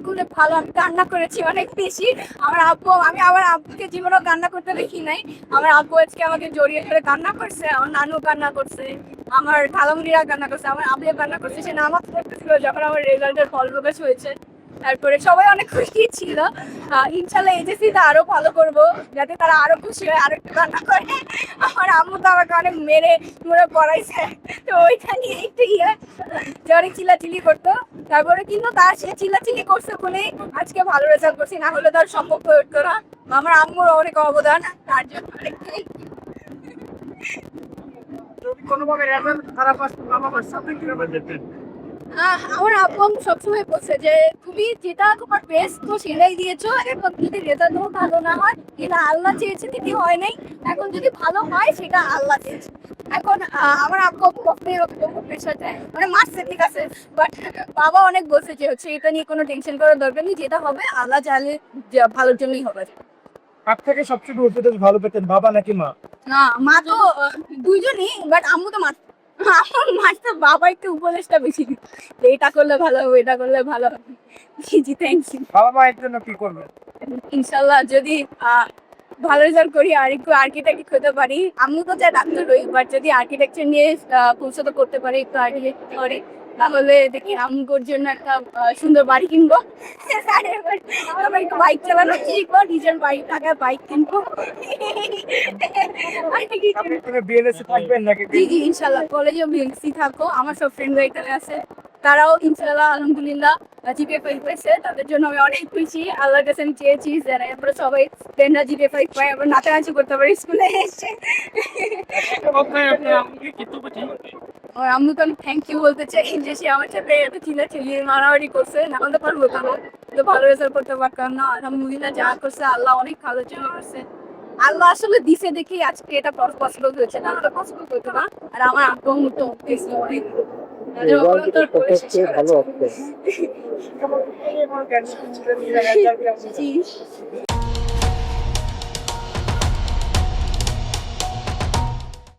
স্কুলে ভালো, আমি কান্না করেছি অনেক বেশি। আমি আমার আব্বুকে জীবনেও কান্না করতে দেখি নাই। আমার আব্বু আজকে আমাকে জড়িয়ে ধরে কান্না করছে, আমার নানু কান্না করছে, আমার খালামুনিরা কান্না করছে, আমার আব্বু কান্না করছে। সে নামাজ পড়তেছিল যখন আমার রেজাল্টের ফল প্রকাশ হয়েছে। তারপরে সবাই অনেক খুশি ছিল। ইনশাল্লাহ এইচএসসিতে আরো ভালো করবো, যাতে তারা আরো খুশি হয়, আরো একটু কান্না করে। আমার আম্মু তো আমাকে অনেক মেরে পড়াইছে, তো ওইটা নিয়ে একটু যে অনেক চিল্লাচিল্লি করতো। তারপরে কিন্তু সে চিল্লাচিল্লি করছে বলেই আজকে ভালো রেজাল্ট করছি, না হলে তার সম্ভব হয়ে উঠতো না। আমার আম্মুর অনেক অবদান, তার জন্য কোনোভাবে রেজাল্ট খারাপ আসতো, বাবা মার সাথে কিভাবে যেতেন? আমার আব্বু আম্মু সবসময় বলছে যে তুমি যেটা তোমার বেস্ট তো সেটাই দিয়েছো, এখন যদি রেজাল্ট ভালো না হয় এটা আল্লাহ চেয়েছে, যদি হয় নাই। এখন যদি ভালো হয় সেটা আল্লাহ চেয়েছে। এখন আমার আব্বু কখনোই এরকম প্রেশার দেয়, মানে মারছে ঠিক আছে, বাট বাবা অনেক বলছে যে হচ্ছে এটা নিয়ে কোনো টেনশন করার দরকার নেই, যেটা হবে আল্লাহ চাইলে ভালোর জন্যই হবে। কার থেকে সবচেয়ে ভালো পেতেন, বাবা নাকি মা? না, মা তো দুইজনই, বাট আম্মু তো আমার মারতে বাবা একটু উপদেশটা বেশি দিত, যে এটা করলে ভালো হবে, এটা করলে ভালো হবে। জি জি, থ্যাংক ইউ। বাবা মায়ের জন্য কি করবেন? ইনশাল্লাহ যদি ভালো রেজাল্ট করি আর একটু আর্কিটেক্ট হতে পারি। আম্মু তো চাই ডাক্তার হই, বাট যদি আর্কিটেকচার নিয়ে ভবিষ্যতে করতে পারি, একটু আর্কিটেক্ট করে, তাহলে দেখি আম্মুর জন্য একটা সুন্দর বাড়ি কিনবো। তারপর একটু বাইক চালানো শিখবো, নিজের বাড়ি থাকা বাইক কিনবো। আপনি বিএনএসসি থাকবেন নাকি? জি জি, ইনশাল্লাহ কলেজেও বিএনসি থাকবো। আমার সব ফ্রেন্ডরা এখানে আছে, তারাও ইনশাল্লাহ আলহামদুলিল্লাহ জিপিএ 5 পেয়েছে, তাদের জন্য আমি অনেক খুশি। আল্লাহর কাছে আমি চেয়েছি যারা আমরা সবাই ফ্রেন্ডরা জিপিএ 5 পাই, আমরা নাচানাচি করতে পারি স্কুলে এসে। আর আম্মু তো আমি থ্যাংক ইউ বলতে চাই যে সে আমার সাথে এত চিল্লাচিল্লি মারামারি করছে, না হলে পারবো কেন, তো ভালো রেজাল্ট করতে পারতাম না। আলহামদুলিল্লাহ যা করছে আল্লাহ অনেক ভালোর জন্য করছে। আল্লাহ আসলে দিছে দেখি আজকে এটা পসিবল হয়েছে, না হলে পসিবল হতো না। আর আমার আব্বু আম্মু তো অনেক ভালো। জি।